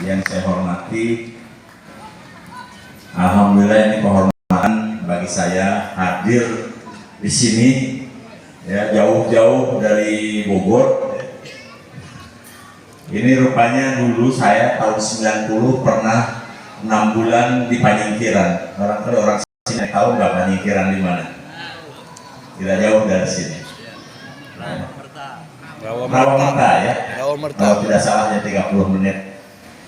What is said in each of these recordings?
yang saya hormati, alhamdulillah ini kehormatan bagi saya hadir di sini, ya, jauh-jauh dari Bogor. Ini rupanya dulu saya tahun 90 pernah 6 bulan di Panyingkiran. Barangkali orang sini tahu nggak Panyingkiran di mana? Tidak jauh dari sini. Rawamerta ya. Kalau tidak salah ya 30 menit.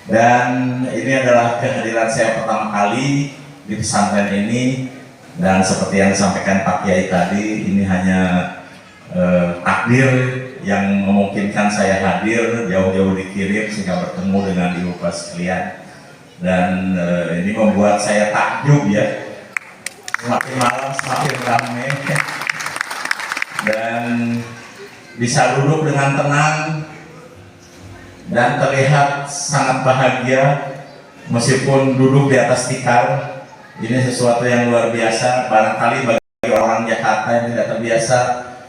Dan ini adalah kehadiran saya pertama kali di pesantren ini, dan seperti yang disampaikan Pak Kiai tadi, ini hanya takdir yang memungkinkan saya hadir jauh-jauh dikirim sehingga bertemu dengan ibu bapak sekalian. Dan ini membuat saya takjub ya, semakin malam semakin ramai dan bisa duduk dengan tenang dan terlihat sangat bahagia meskipun duduk di atas tikar. Ini sesuatu yang luar biasa, barangkali bagi orang Jakarta yang tidak terbiasa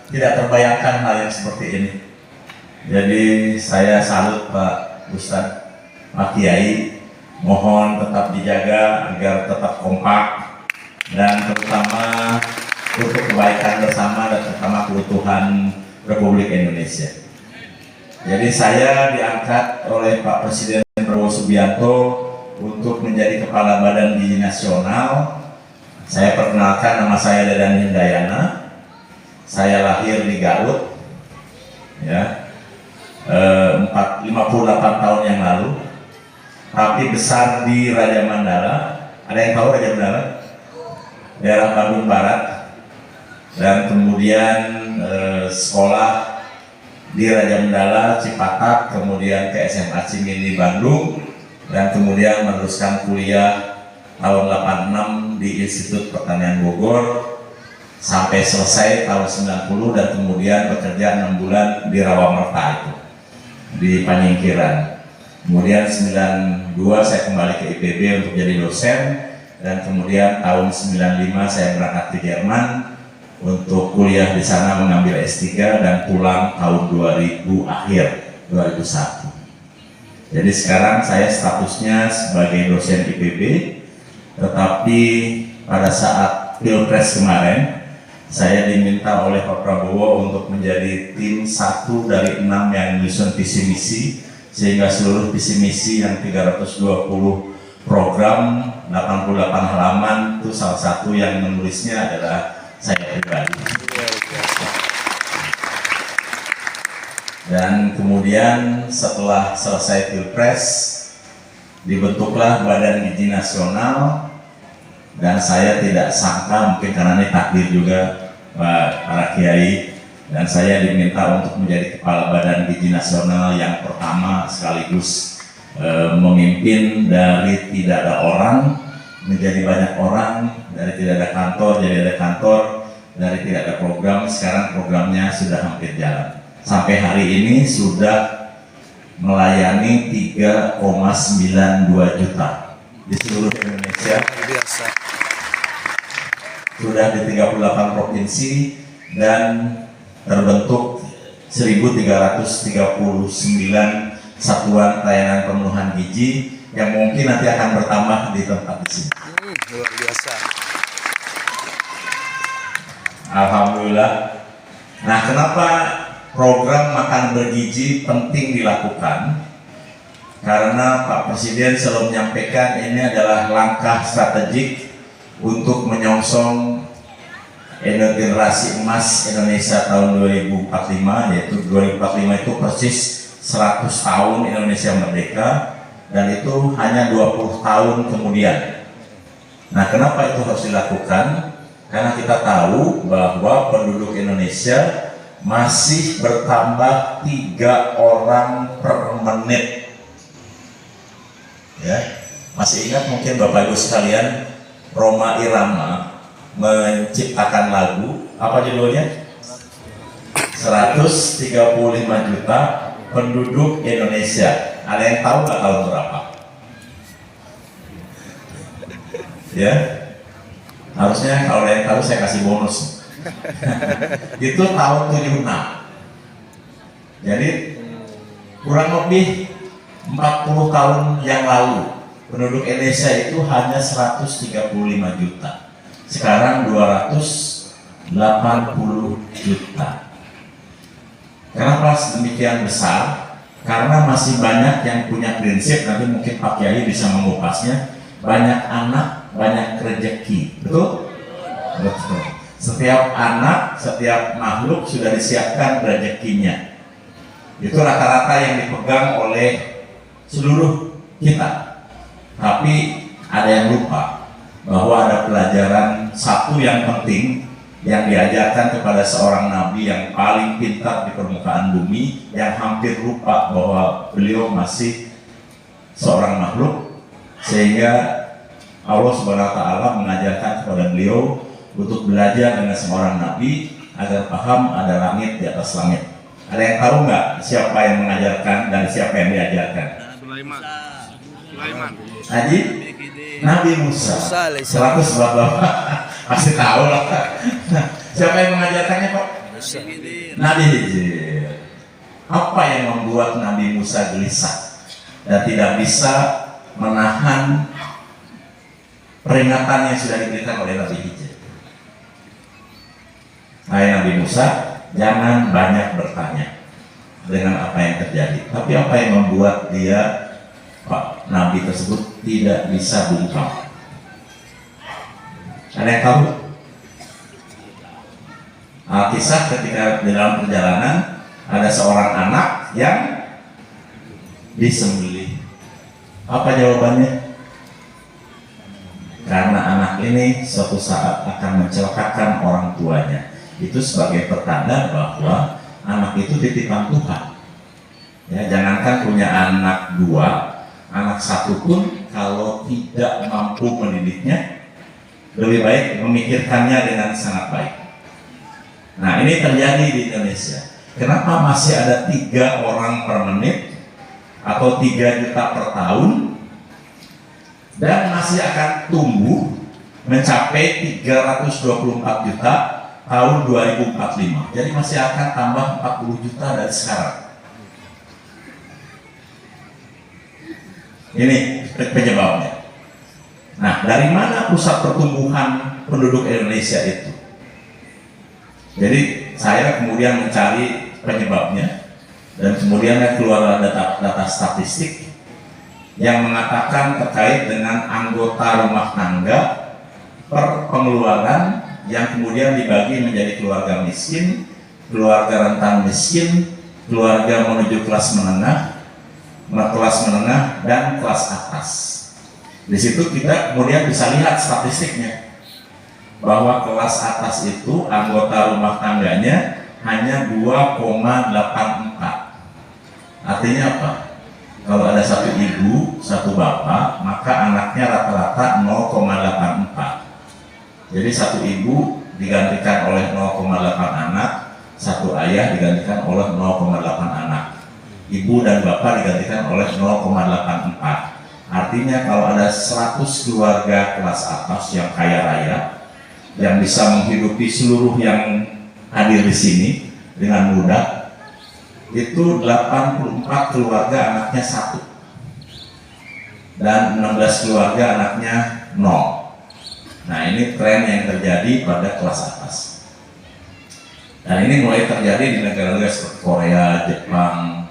tidak terbayangkan hal yang seperti ini. Jadi saya salut Pak Ustadz, Pak Kiai, mohon tetap dijaga agar tetap kompak dan terutama untuk kebaikan bersama dan terutama keutuhan Republik Indonesia. Jadi saya diangkat oleh Pak Presiden Prabowo Subianto untuk menjadi Kepala Badan Gizi Nasional. Saya perkenalkan, nama saya Dedan Hindayana. Saya lahir di Garut, ya, 58 tahun yang lalu. Tapi besar di Raja Mandala. Ada yang tahu Raja Mandala? Daerah Bandung Barat. Dan kemudian sekolah di Raja Mandala, Cipatat, kemudian ke SMA Cimindi di Bandung, dan kemudian meneruskan kuliah tahun 86 di Institut Pertanian Bogor sampai selesai tahun 90, dan kemudian bekerja 6 bulan di Rawamerta itu, di Panyingkiran. Kemudian 92 saya kembali ke IPB untuk jadi dosen, dan kemudian tahun 95 saya berangkat ke Jerman untuk kuliah di sana mengambil S3 dan pulang tahun 2000 akhir 2001. Jadi sekarang saya statusnya sebagai dosen IPB, tetapi pada saat Pilpres kemarin saya diminta oleh Pak Prabowo untuk menjadi tim 1 dari 6 yang menyusun visi misi, sehingga seluruh visi misi yang 320 program 88 halaman itu salah satu yang menulisnya adalah saya pribadi. Dan kemudian setelah selesai Pilpres dibentuklah Badan Gizi Nasional, dan saya tidak sangka, mungkin karena ini takdir juga para kiai, dan saya diminta untuk menjadi Kepala Badan Gizi Nasional yang pertama sekaligus memimpin dari tidak ada orang menjadi banyak orang, dari tidak ada kantor jadi ada kantor, dari tidak ada program sekarang programnya sudah hampir jalan. Sampai hari ini sudah melayani 3,92 juta di seluruh Indonesia. Biasa. Sudah di 38 provinsi dan terbentuk 1.339 satuan layanan pemenuhan gizi yang mungkin nanti akan bertambah di tempat di sini. Luar biasa. Alhamdulillah. Nah, kenapa program makan bergizi penting dilakukan? Karena Pak Presiden selalu menyampaikan ini adalah langkah strategik untuk menyongsong generasi emas Indonesia tahun 2045, yaitu 2045 itu persis 100 tahun Indonesia merdeka, dan itu hanya 20 tahun kemudian. Nah, kenapa itu harus dilakukan? Karena kita tahu bahwa penduduk Indonesia masih bertambah 3 orang per menit. Ya, masih ingat mungkin Bapak Ibu sekalian, Rhoma Irama menciptakan lagu, apa judulnya? 135 juta penduduk Indonesia. Ada yang tahu nggak tahun berapa? Ya, harusnya kalau ada yang tahu saya kasih bonus. Itu tahun 76. Jadi kurang lebih 40 tahun yang lalu penduduk Indonesia itu hanya 135 juta. Sekarang 280 juta. Kenapa sedemikian besar? Karena masih banyak yang punya prinsip, nanti mungkin Pak Kiai bisa mengupasnya. Banyak anak, banyak rezeki. Betul? Betul. Setiap anak, setiap makhluk sudah disiapkan rezekinya. Itu rata-rata yang dipegang oleh seluruh kita. Tapi ada yang lupa bahwa ada pelajaran satu yang penting yang diajarkan kepada seorang nabi yang paling pintar di permukaan bumi, yang hampir lupa bahwa beliau masih seorang makhluk, sehingga Allah Subhanahu wa Ta'ala mengajarkan kepada beliau untuk belajar dengan seorang nabi agar paham ada langit di atas langit. Ada yang tahu nggak siapa yang mengajarkan dan siapa yang diajarkan? Sulaiman. Haji Nabi Musa. 100 bapak pasti tahu lah. Siapa yang mengajarkannya, Pak? Nabi Khidir. Apa yang membuat Nabi Musa gelisah dan tidak bisa menahan peringatan yang sudah diberikan oleh Nabi Khidir? Hai Nabi Musa, jangan banyak bertanya dengan apa yang terjadi. Tapi apa yang membuat dia, Pak Nabi tersebut, tidak bisa bungkam? Ada yang tahu? Kisah ketika di dalam perjalanan ada seorang anak yang disembelih. Apa jawabannya? Karena anak ini suatu saat akan mencelakakan orang tuanya. Itu sebagai pertanda bahwa anak itu titipan Tuhan. Ya, jangankan punya anak dua, anak satu pun kalau tidak mampu mendidiknya, lebih baik memikirkannya dengan sangat baik. Nah, ini terjadi di Indonesia. Kenapa masih ada 3 orang per menit atau 3 juta per tahun dan masih akan tumbuh mencapai 324 juta tahun 2045. Jadi masih akan tambah 40 juta dari sekarang. Ini penyebabnya. Nah, dari mana pusat pertumbuhan penduduk Indonesia itu? Jadi saya kemudian mencari penyebabnya dan kemudian keluar data statistik yang mengatakan terkait dengan anggota rumah tangga per pengeluaran yang kemudian dibagi menjadi keluarga miskin, keluarga rentan miskin, keluarga menuju kelas menengah, dan kelas atas. Di situ kita kemudian bisa lihat statistiknya bahwa kelas atas itu anggota rumah tangganya hanya 2,84. Artinya apa? Kalau ada satu ibu, satu bapak, maka anaknya rata-rata 0,84. Jadi satu ibu digantikan oleh 0,8 anak, satu ayah digantikan oleh 0,8 anak. Ibu dan bapak digantikan oleh 0,84. Artinya kalau ada 100 keluarga kelas atas yang kaya raya, yang bisa menghidupi seluruh yang hadir di sini dengan mudah, itu 84 keluarga anaknya 1 dan 16 keluarga anaknya 0. Nah, ini tren yang terjadi pada kelas atas. Dan ini mulai terjadi di negara-negara seperti Korea, Jepang,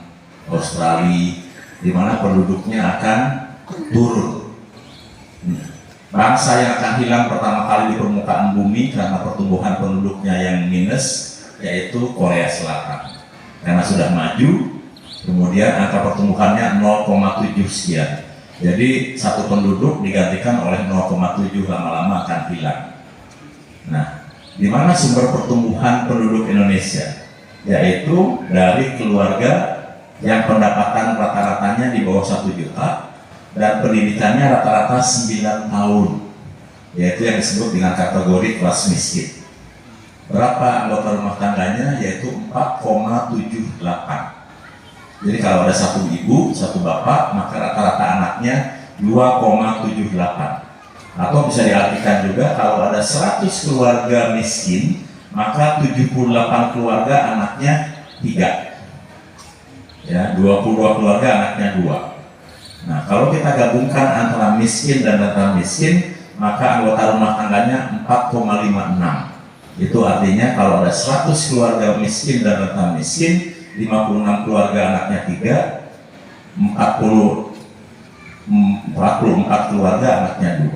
Australia, di mana penduduknya akan turun. Bangsa yang akan hilang pertama kali di permukaan bumi karena pertumbuhan penduduknya yang minus, yaitu Korea Selatan. Karena sudah maju, kemudian angka pertumbuhannya 0,7 sekian. Jadi satu penduduk digantikan oleh 0,7, lama-lama akan hilang. Nah, di mana sumber pertumbuhan penduduk Indonesia? Yaitu dari keluarga yang pendapatan rata-ratanya di bawah 1 juta dan pendidikannya rata-rata 9 tahun, yaitu yang disebut dengan kategori kelas miskin. Berapa anggota rumah tangganya? Yaitu 4,78. Jadi kalau ada satu ibu, satu bapak, maka rata-rata anaknya 2,78. Atau bisa diartikan juga kalau ada 100 keluarga miskin, maka 78 keluarga anaknya 3. Ya, 22 keluarga anaknya 2. Nah, kalau kita gabungkan antara miskin dan rentan miskin, maka anggota rumah tangganya 4,56. Itu artinya kalau ada 100 keluarga miskin dan rentan miskin, 56 keluarga anaknya 3, 44 keluarga anaknya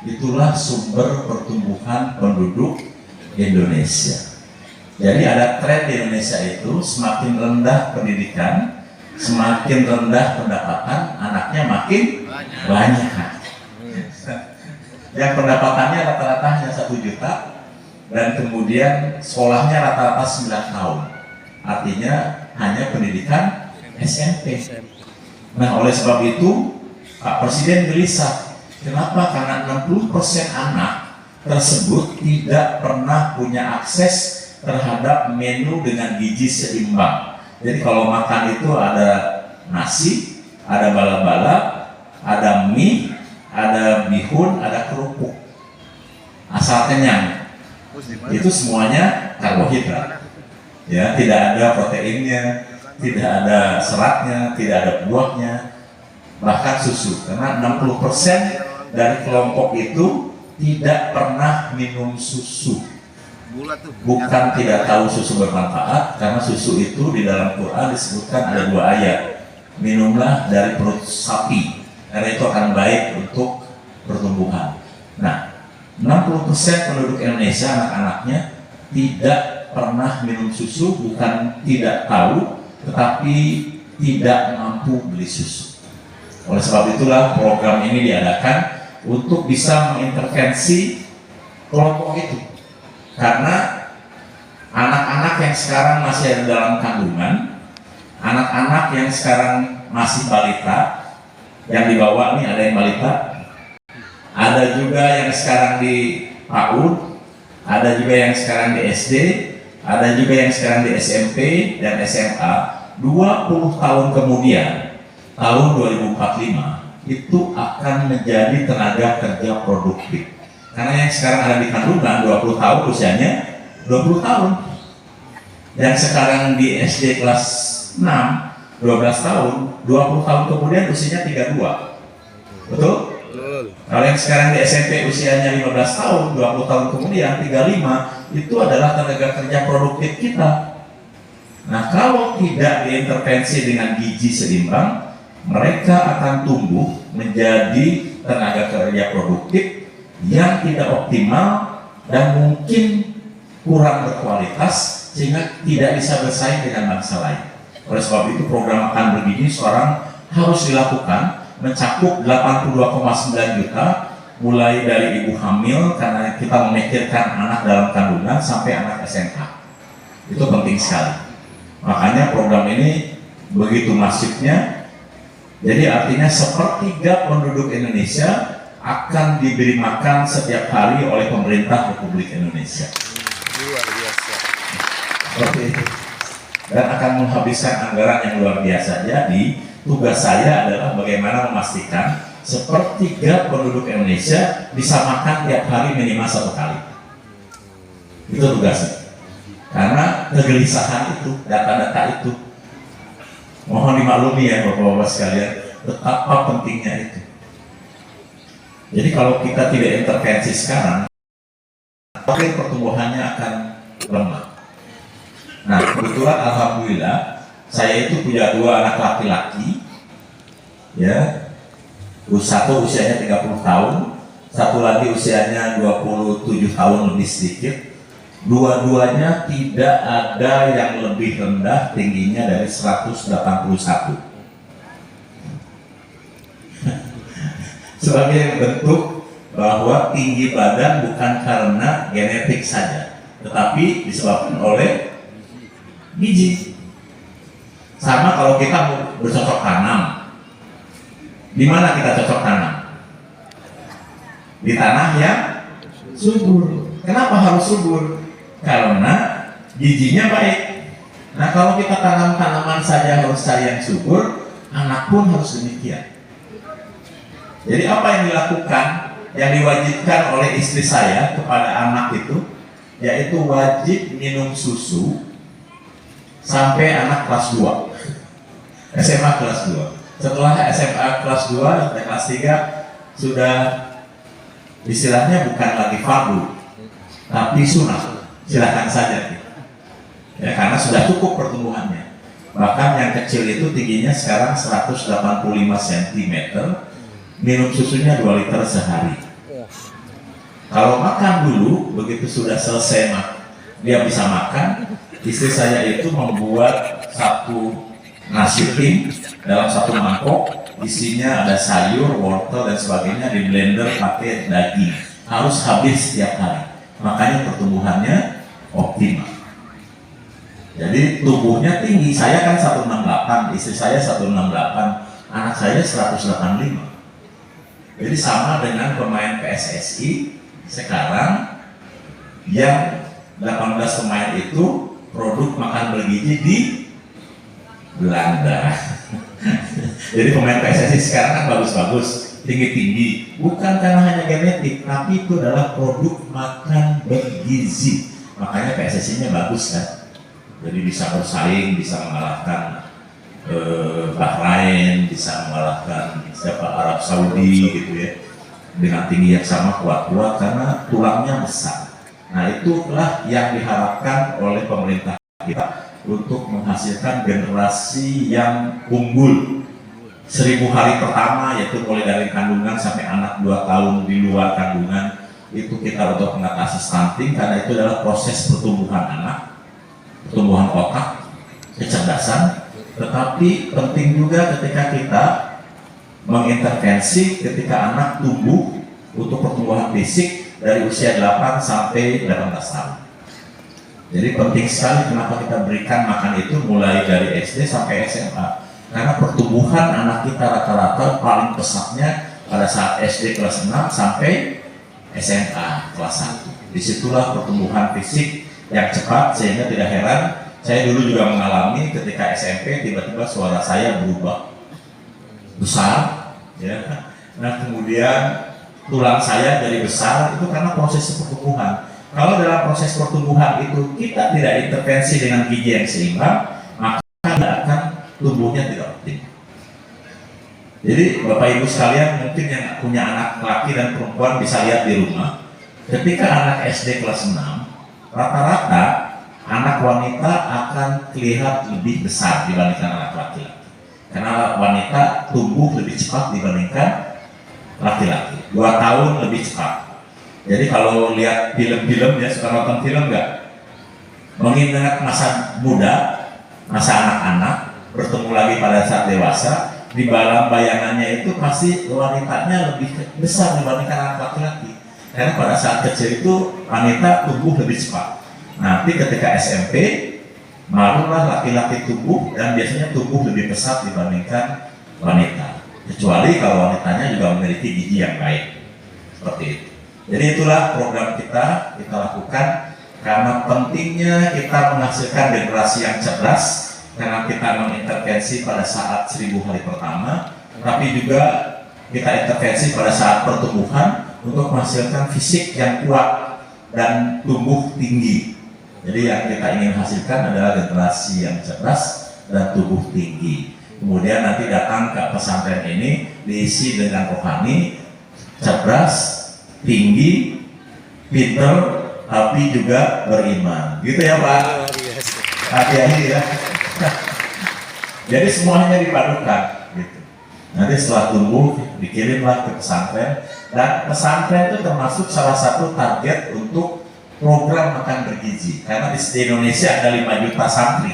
2. Itulah sumber pertumbuhan penduduk Indonesia. Jadi ada tren di Indonesia itu semakin rendah pendidikan, semakin rendah pendapatan, anaknya makin banyak. Yang pendapatannya rata-rata hanya 1 juta dan kemudian sekolahnya rata-rata 9 tahun. Artinya hanya pendidikan SMP. Nah, oleh sebab itu Pak Presiden gelisah. Kenapa? Karena 60% anak tersebut tidak pernah punya akses terhadap menu dengan gizi seimbang. Jadi kalau makan itu ada nasi, ada bala-bala, ada mie, ada bihun, ada kerupuk. Asal kenyang. Itu semuanya karbohidrat. Ya, tidak ada proteinnya, tidak ada seratnya, tidak ada buahnya, bahkan susu. Karena 60% dari kelompok itu tidak pernah minum susu. Bukan tidak tahu susu bermanfaat, karena susu itu di dalam Quran disebutkan ada 2 ayat. Minumlah dari perut sapi, karena itu akan baik untuk pertumbuhan. Nah, 60% penduduk Indonesia anak-anaknya tidak pernah minum susu, bukan tidak tahu, tetapi tidak mampu beli susu. Oleh sebab itulah program ini diadakan untuk bisa mengintervensi kelompok itu. Karena anak-anak yang sekarang masih ada dalam kandungan, anak-anak yang sekarang masih balita, yang dibawa nih ada yang balita, ada juga yang sekarang di PAUD, ada juga yang sekarang di SD, ada juga yang sekarang di SMP dan SMA. 20 tahun kemudian, tahun 2045, itu akan menjadi tenaga kerja produktif. Karena yang sekarang ada di kandungan 20 tahun usianya 20 tahun. Yang sekarang di SD kelas 6 12 tahun, 20 tahun kemudian usianya 32. Betul? Kalau yang sekarang di SMP usianya 15 tahun, 20 tahun kemudian 35, itu adalah tenaga kerja produktif kita. Nah, kalau tidak diintervensi dengan gizi seimbang, mereka akan tumbuh menjadi tenaga kerja produktif yang tidak optimal dan mungkin kurang berkualitas sehingga tidak bisa bersaing dengan bangsa lain. Oleh sebab itu program makan bergizi sekarang harus dilakukan, mencakup 82,9 juta mulai dari ibu hamil karena kita memikirkan anak dalam kandungan sampai anak SMK. Itu penting sekali. Makanya program ini begitu masifnya. Jadi artinya sepertiga penduduk Indonesia akan diberi makan setiap hari oleh pemerintah Republik Indonesia. Luar biasa. Seperti itu. Dan akan menghabiskan anggaran yang luar biasa. Jadi tugas saya adalah bagaimana memastikan sepertiga penduduk Indonesia bisa makan tiap hari minimal 1 kali. Itu tugasnya. Karena kegelisahan itu, data-data itu, mohon dimaklumi ya Bapak-Bapak sekalian, betapa pentingnya itu. Jadi kalau kita tidak intervensi sekarang, mungkin pertumbuhannya akan lemah. Nah, kebetulan alhamdulillah saya itu punya 2 anak laki-laki, ya, satu usianya 30 tahun, satu lagi usianya 27 tahun lebih sedikit. Dua-duanya tidak ada yang lebih rendah tingginya dari 181. Sebagai bentuk bahwa tinggi badan bukan karena genetik saja, tetapi disebabkan oleh gizi. Sama kalau kita mau bercocok tanam, di mana kita cocok tanam? Di tanah yang subur. Kenapa harus subur? Karena gizinya baik. Nah, kalau kita tanam tanaman saja harus cari yang subur, anak pun harus demikian. Jadi apa yang dilakukan, yang diwajibkan oleh istri saya kepada anak itu, yaitu wajib minum susu sampai anak kelas 2, SMA kelas 2. Setelah SMA kelas 2 dan kelas 3 sudah istilahnya bukan lagi fardu, tapi sunnah. Silakan saja. Ya, karena sudah cukup pertumbuhannya. Bahkan yang kecil itu tingginya sekarang 185 cm, minum susunya 2 liter sehari. Kalau makan dulu, begitu sudah selesai dia bisa makan. Istri saya itu membuat satu nasi tim dalam satu mangkok, isinya ada sayur, wortel dan sebagainya, di blender pakai daging. Harus habis setiap hari. Makanya pertumbuhannya optimal. Jadi tubuhnya tinggi. Saya kan 168, istri saya 168, anak saya 185. Jadi sama dengan pemain PSSI sekarang yang 18 pemain itu produk makan bergizi di Belanda. Jadi pemain PSSI sekarang kan bagus-bagus, tinggi-tinggi, bukan karena hanya genetik, tapi itu adalah produk makan bergizi. Makanya PSSI-nya bagus kan. Jadi bisa bersaing, bisa mengalahkan Bahrain, bisa mengalahkan Arab Saudi gitu ya, dengan tinggi yang sama, kuat-kuat karena tulangnya besar. Nah, itulah yang diharapkan oleh pemerintah kita untuk menghasilkan generasi yang unggul. 1000 hari pertama, yaitu mulai dari kandungan sampai anak 2 tahun di luar kandungan, itu kita untuk mengatasi stunting karena itu adalah proses pertumbuhan anak, pertumbuhan otak, kecerdasan. Tetapi penting juga ketika kita mengintervensi ketika anak tumbuh untuk pertumbuhan fisik dari usia 8 sampai 18 tahun. Jadi penting sekali kenapa kita berikan makan itu mulai dari SD sampai SMA. Karena pertumbuhan anak kita rata-rata paling pesatnya pada saat SD kelas 6 sampai SMA kelas 1. Disitulah pertumbuhan fisik yang cepat, sehingga tidak heran saya dulu juga mengalami ketika SMP tiba-tiba suara saya berubah besar, ya. Nah kemudian tulang saya jadi besar, itu karena proses pertumbuhan. Kalau dalam proses pertumbuhan itu kita tidak intervensi dengan gizi yang seimbang, maka tidak akan tumbuhnya tidak optimal. Jadi Bapak Ibu sekalian, mungkin yang punya anak laki dan perempuan bisa lihat di rumah, ketika anak SD kelas 6, rata-rata anak wanita akan terlihat lebih besar dibandingkan anak laki-laki. Karena wanita tumbuh lebih cepat dibandingkan laki-laki, 2 tahun lebih cepat. Jadi kalau lihat film-film, ya suka nonton film nggak? Mengingat masa muda, masa anak-anak, bertemu lagi pada saat dewasa, di dalam bayangannya itu pasti wanitanya lebih besar dibandingkan anak laki-laki. Karena pada saat kecil itu wanita tumbuh lebih cepat. Nanti ketika SMP, barulah laki-laki tumbuh dan biasanya tumbuh lebih pesat dibandingkan wanita. Kecuali kalau wanitanya juga memiliki gigi yang baik. Seperti itu. Jadi itulah program kita lakukan karena pentingnya kita menghasilkan generasi yang cerdas, karena kita mengintervensi pada saat 1000 hari pertama, tapi juga kita intervensi pada saat pertumbuhan untuk menghasilkan fisik yang kuat dan tumbuh tinggi. Jadi yang kita ingin hasilkan adalah generasi yang cerdas dan tubuh tinggi. Kemudian nanti datang ke pesantren ini diisi dengan rohani, cerdas, tinggi, pinter, tapi juga beriman. Gitu ya Pak? Hati-hati ya. Jadi semuanya dipadukan. Gitu. Nanti setelah tumbuh dikirimlah ke pesantren, dan pesantren itu termasuk salah satu target untuk program makan bergizi. Karena di Indonesia ada 5 juta santri,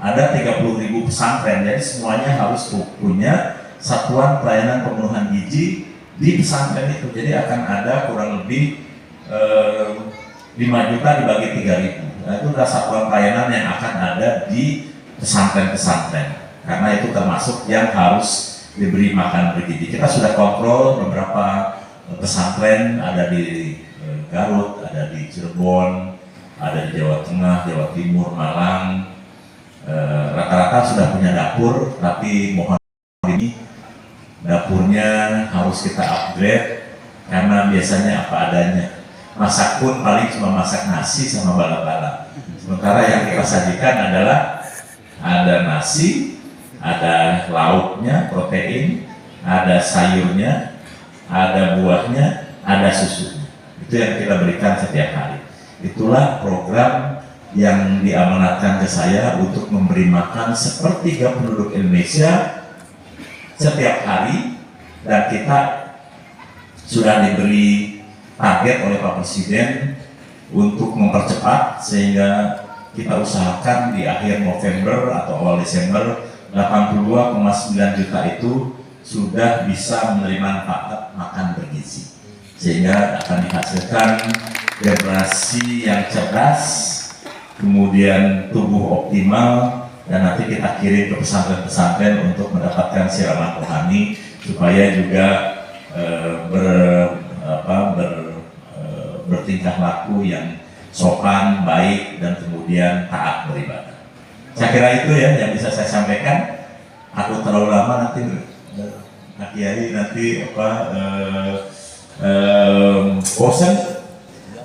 ada 30.000 pesantren, jadi semuanya harus punya satuan pelayanan pemenuhan gizi di pesantren itu. Jadi akan ada kurang lebih 5 juta dibagi 3.000. Nah, itu adalah satuan pelayanan yang akan ada di pesantren-pesantren. Karena itu termasuk yang harus diberi makan bergizi. Kita sudah kontrol beberapa pesantren, ada di Garut, ada di Cirebon, ada di Jawa Tengah, Jawa Timur, Malang. Rata-rata sudah punya dapur, tapi mohon ini dapurnya harus kita upgrade karena biasanya apa adanya. Masak pun paling cuma masak nasi sama bala-bala. Sementara yang kita sajikan adalah ada nasi, ada lauknya, protein, ada sayurnya, ada buahnya, ada susunya. Itu yang kita berikan setiap hari. Itulah program yang diamanatkan ke saya untuk memberi makan sepertiga penduduk Indonesia setiap hari, dan kita sudah diberi target oleh Pak Presiden untuk mempercepat sehingga kita usahakan di akhir November atau awal Desember 82,9 juta itu sudah bisa menerima manfaat makan bergizi, sehingga akan dihasilkan generasi yang cerdas, kemudian tubuh optimal, dan nanti kita kirim ke pesantren-pesantren untuk mendapatkan siraman rohani supaya juga bertingkah laku yang sopan, baik, dan kemudian taat beribadah. Saya kira itu ya yang bisa saya sampaikan. Aku terlalu lama nanti Pak Kiai nanti bosan.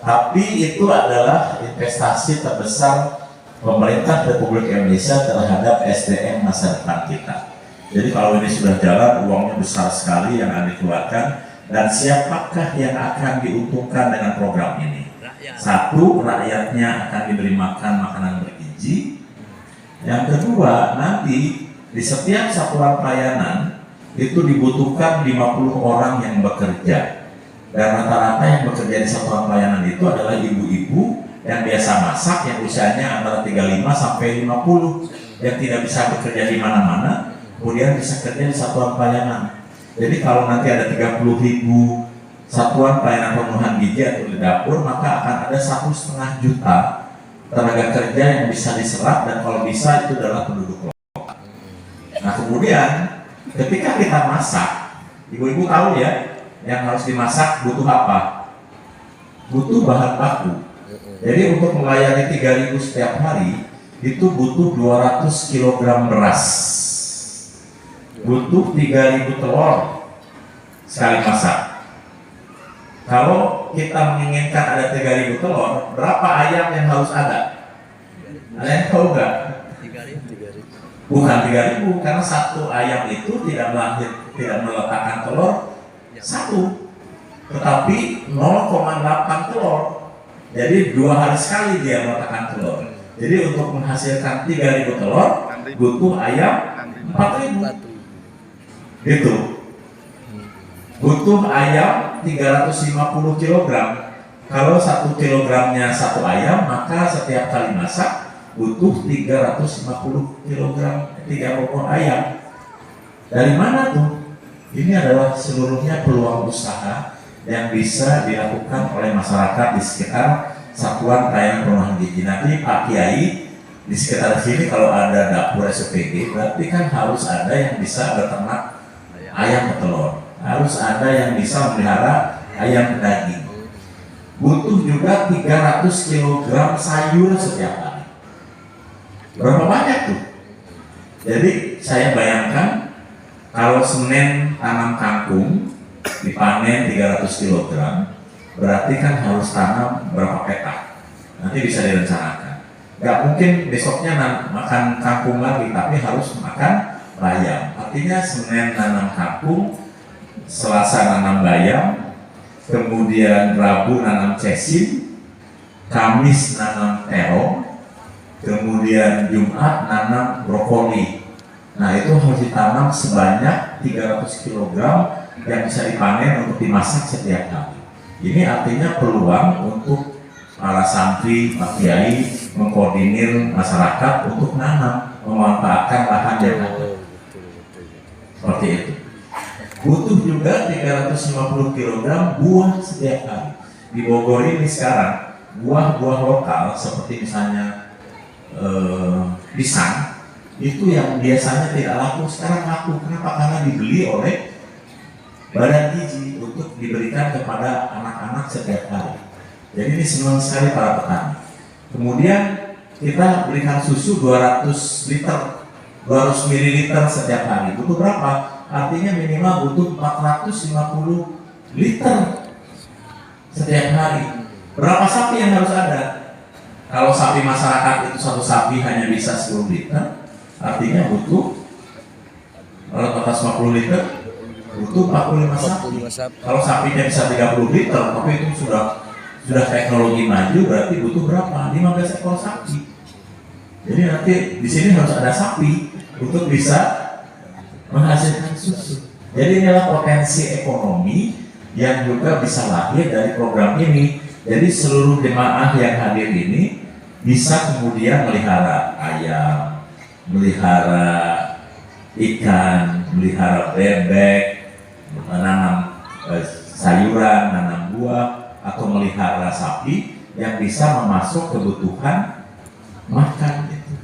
Tapi itu adalah investasi terbesar pemerintah Republik Indonesia terhadap SDM masa depan kita. Jadi kalau ini sudah jalan, uangnya besar sekali yang akan dikeluarkan, dan siapakah yang akan diuntungkan dengan program ini? Satu, rakyatnya akan diberi makan makanan bergizi. Yang kedua, nanti di setiap satuan pelayanan itu dibutuhkan 50 orang yang bekerja. Dan rata-rata yang bekerja di satuan pelayanan itu adalah ibu-ibu yang biasa masak, yang usianya antara 35 sampai 50, yang tidak bisa bekerja di mana-mana, kemudian bisa kerja di satuan pelayanan. Jadi kalau nanti ada 30.000 satuan pelayanan pemenuhan gizi atau di dapur, maka akan ada 1,5 juta tenaga kerja yang bisa diserap, dan kalau bisa itu adalah penduduk lokal. Nah kemudian ketika kita masak, ibu-ibu tahu ya, yang harus dimasak butuh apa? Butuh bahan baku. Jadi untuk melayani 3.000 setiap hari itu butuh 200 kg beras, butuh 3.000 telur sekali masak. Kalau kita menginginkan ada 3.000 telur, berapa ayam yang harus ada? Ada yang tahu nggak? 3.000. Bukan 3.000, karena satu ayam itu tidak meletakkan telur satu, tetapi 0,8 telur. Jadi 2 hari sekali dia meletakkan telur. Jadi untuk menghasilkan 3.000 telur butuh ayam 4.000. Gitu. Butuh ayam 350 kg. Kalau 1 kilogramnya satu ayam, maka setiap kali masak butuh 350 kg 30 ayam. Dari mana tuh? Ini adalah seluruhnya peluang usaha yang bisa dilakukan oleh masyarakat di sekitar satuan pelayanan pemenuhan gizi. Nanti Pak Kiai di sekitar sini kalau ada dapur SPG, berarti kan harus ada yang bisa beternak ayam petelur, harus ada yang bisa memelihara ayam pedaging. Butuh juga 300 kg sayur setiap hari. Berapa banyak tuh? Jadi saya bayangkan kalau Senin tanam kangkung, dipanen 300 kg, berarti kan harus tanam berapa petak? Nanti bisa direncanakan. Gak mungkin besoknya makan kangkung lagi, tapi harus makan bayam. Artinya Senin nanam kangkung, Selasa nanam bayam, kemudian Rabu nanam cesim, Kamis nanam terong, kemudian Jumat nanam brokoli. Nah itu harus ditanam sebanyak 300 kg yang bisa dipanen untuk dimasak setiap hari. Ini artinya peluang untuk para santri, Pak Kiai mengkoordinir masyarakat untuk nanam, memanfaatkan lahan yang ada. Seperti itu. Butuh juga 350 kg buah setiap hari. Di Bogor ini sekarang buah-buah lokal seperti misalnya pisang, itu yang biasanya tidak laku sekarang laku. Kenapa? Karena dibeli oleh Badan Gizi untuk diberikan kepada anak-anak setiap hari. Jadi ini senang sekali para petani. Kemudian kita berikan susu 200 liter, 200 ml setiap hari. Butuh berapa? Artinya minimal butuh 450 liter setiap hari. Berapa sapi yang harus ada? Kalau sapi masyarakat itu satu sapi hanya bisa 10 liter, artinya butuh Kalau atas 50 liter butuh 45 sapi. Kalau sapinya bisa 30 liter, tapi itu sudah teknologi maju, berarti butuh berapa? 15 ekor sapi. Jadi nanti di sini harus ada sapi untuk bisa menghasilkan susu. Jadi inilah potensi ekonomi yang juga bisa lahir dari program ini. Jadi seluruh jemaah yang hadir ini bisa kemudian melihara ayam, melihara ikan, melihara bebek, menanam sayuran, menanam buah, atau melihara sapi yang bisa memasuk kebutuhan makan itu.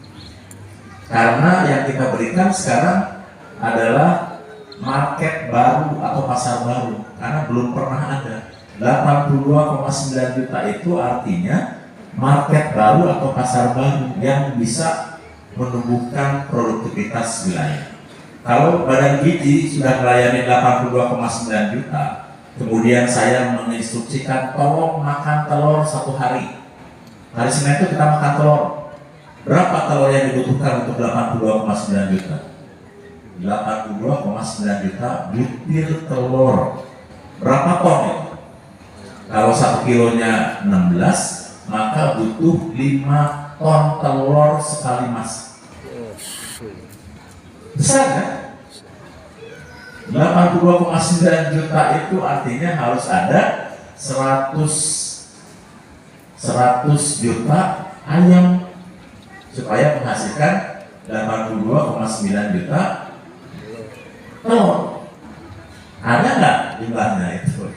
Karena yang kita berikan sekarang adalah market baru atau pasar baru, karena belum pernah ada. 82,9 juta itu artinya market baru atau pasar baru yang bisa menumbuhkan produktivitas wilayah. Kalau Badan Gizi sudah melayani 82,9 juta, kemudian saya menginstruksikan tolong makan telur 1 hari. Hari Senin itu kita makan telur. Berapa telur yang dibutuhkan untuk 82,9 juta? 82,9 juta butir telur. Berapa ton itu? Kalau 1 kilonya 16, maka butuh 5 ton telur sekali masak. Besar kan? 82,9 juta itu artinya harus ada 100 juta ayam supaya menghasilkan 82,9 juta telur. Ada nggak jumlahnya itu?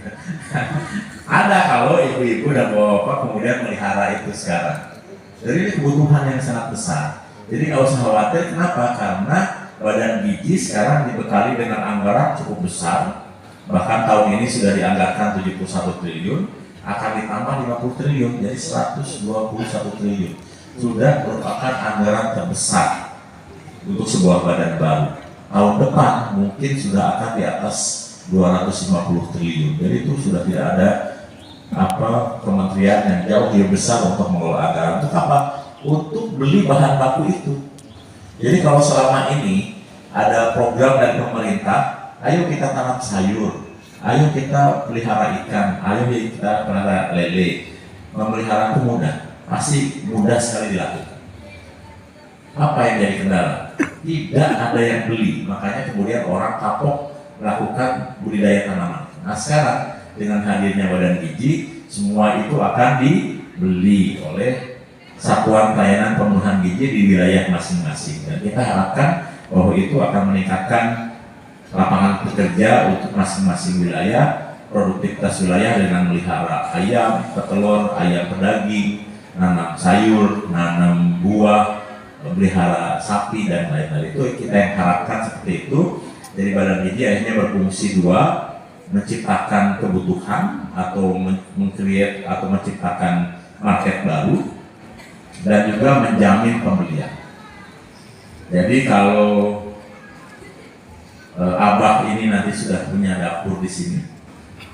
Ada kalau ibu-ibu dan bapak kemudian melihara itu sekarang. Jadi ini kebutuhan yang sangat besar. Jadi nggak usah khawatir. Kenapa? Karena Badan Gizi sekarang dibekali dengan anggaran cukup besar. Bahkan tahun ini sudah dianggarkan 71 triliun, akan ditambah 50 triliun, jadi 121 triliun. Sudah merupakan anggaran terbesar untuk sebuah badan baru. Tahun depan mungkin sudah akan di atas 250 triliun. Jadi itu sudah tidak ada kementerian yang jauh lebih besar untuk mengelola anggaran. Untuk apa? Untuk beli bahan baku itu. Jadi kalau selama ini ada program dari pemerintah, ayo kita tanam sayur, ayo kita pelihara ikan, ayo kita pelihara lele, memelihara itu mudah, pasti mudah sekali dilakukan. Apa yang jadi kendala? Tidak ada yang beli, makanya kemudian orang kapok melakukan budidaya tanaman. Nah sekarang dengan hadirnya Badan Gizi, semua itu akan dibeli oleh Satuan Pelayanan Pemenuhan Gizi di wilayah masing-masing, dan kita harapkan bahwa itu akan meningkatkan lapangan pekerja untuk masing-masing wilayah, produktivitas wilayah dengan melihara ayam, petelur, ayam pedaging, nanam sayur, nanam buah, melihara sapi dan lain-lain. Itu kita yang harapkan seperti itu. Jadi Badan Gizi akhirnya berfungsi dua, menciptakan kebutuhan atau meng-create atau menciptakan market baru, dan juga menjamin pembelian. Jadi kalau Abah ini nanti sudah punya dapur di sini,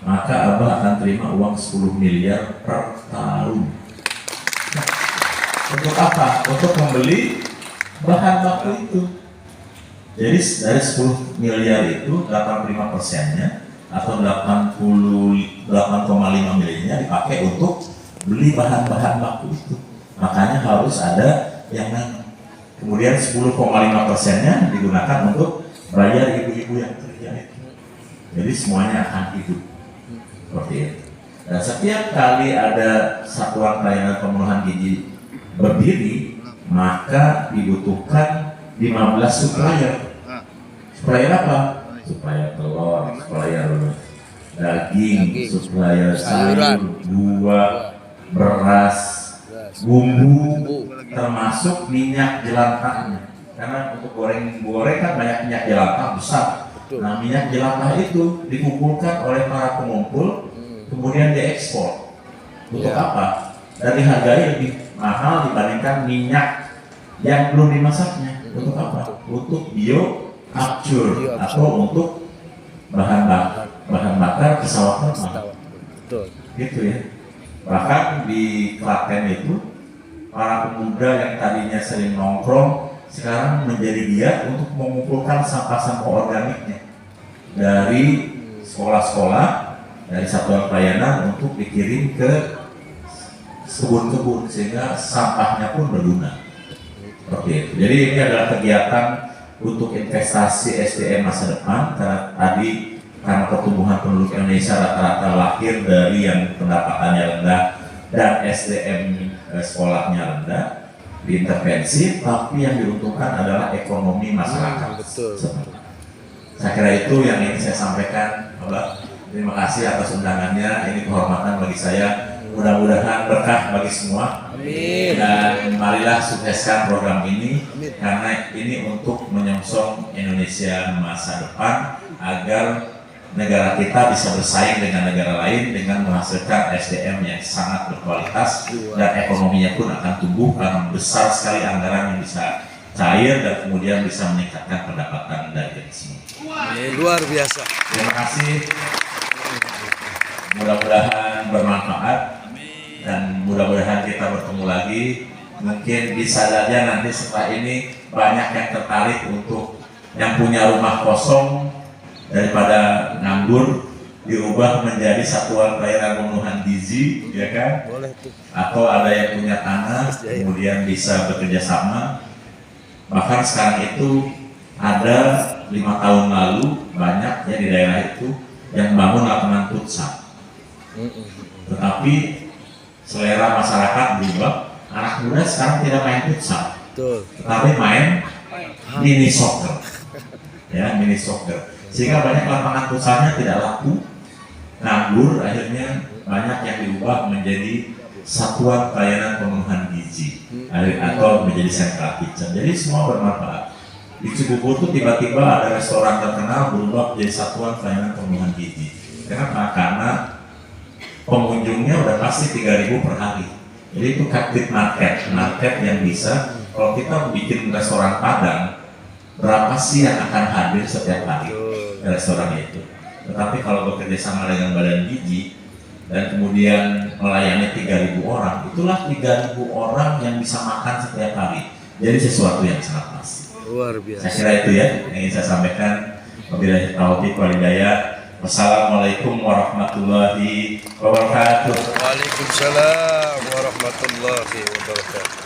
maka Abah akan terima uang 10 miliar per tahun. Untuk apa? Untuk membeli bahan baku itu. Jadi dari 10 miliar itu 85%-nya atau 88,5 miliarnya dipakai untuk beli bahan-bahan baku itu. Makanya harus ada yang nanam. Kemudian 10,5%-nya digunakan untuk bayar ibu-ibu yang kerja itu. Jadi semuanya akan hidup seperti itu. Dan setiap kali ada Satuan Pelayanan Pemenuhan Gizi berdiri, maka dibutuhkan 15 supplier. Supplier apa? Supplier telur, supplier daging, supplier sayur, buah, beras, bumbu, termasuk minyak jelantahnya. Karena untuk goreng kan banyak minyak jelantah besar. Nah minyak jelantah itu dikumpulkan oleh para pengumpul, kemudian diekspor. Untuk apa? Dan dihargai lebih mahal dibandingkan minyak yang belum dimasaknya. Untuk apa? Untuk biofuel atau untuk bahan bakar pesawat terbang. Gitu ya. Bahkan di Klaten itu para pemuda yang tadinya sering nongkrong sekarang menjadi giat untuk mengumpulkan sampah-sampah organiknya dari sekolah-sekolah, dari satuan pelayanan untuk dikirim ke kebun-kebun sehingga sampahnya pun berguna. Seperti itu. Jadi ini adalah kegiatan untuk investasi SDM masa depan karena pertumbuhan penduduk Indonesia rata-rata lahir dari yang pendapatannya rendah dan SDM sekolahnya rendah, diintervensi, tapi yang diuntungkan adalah ekonomi masyarakat. Betul. Saya kira itu yang ingin saya sampaikan, Bapak. Terima kasih atas undangannya. Ini kehormatan bagi saya. Mudah-mudahan berkah bagi semua. Amin. Dan marilah sukseskan program ini. Amin. Karena ini untuk menyongsong Indonesia masa depan agar negara kita bisa bersaing dengan negara lain dengan menghasilkan SDM yang sangat berkualitas dan ekonominya pun akan tumbuh karena besar sekali anggaran yang bisa cair dan kemudian bisa meningkatkan pendapatan dari kita semua. Luar biasa. Terima kasih. Mudah-mudahan bermanfaat dan mudah-mudahan kita bertemu lagi. Mungkin bisa saja nanti setelah ini banyak yang tertarik untuk yang punya rumah kosong daripada nganggur diubah menjadi satuan pelayanan pemenuhan gizi, ya kan? Boleh tuh. Atau ada yang punya tanah kemudian bisa bekerja sama. Bahkan sekarang itu ada 5 tahun lalu banyak ya di daerah itu yang bangun lapangan futsal. Tetapi selera masyarakat berubah, anak muda sekarang tidak main futsal, tetapi main mini soccer, ya mini soccer. Sehingga banyak lapangan futsalnya tidak laku, nganggur, akhirnya banyak yang diubah menjadi satuan pelayanan pemenuhan gizi atau menjadi sentra kitchen. Jadi semua bermanfaat. Di Cibubur tuh tiba-tiba ada restoran terkenal berubah menjadi satuan pelayanan pemenuhan gizi. Kenapa? Karena pengunjungnya udah pasti 3.000 per hari. Jadi itu captive market yang bisa, kalau kita bikin restoran Padang, berapa sih yang akan hadir setiap hari ke restoran itu. Tetapi kalau bekerja sama dengan badan gizi dan kemudian melayani 3.000 orang, itulah 3.000 orang yang bisa makan setiap hari. Jadi sesuatu yang sangat pasti. Luar biasa. Saya kira itu ya yang ingin saya sampaikan. Wabillahi taufiq wal hidayah. Wassalamualaikum warahmatullahi wabarakatuh. Waalaikumsalam warahmatullahi wabarakatuh.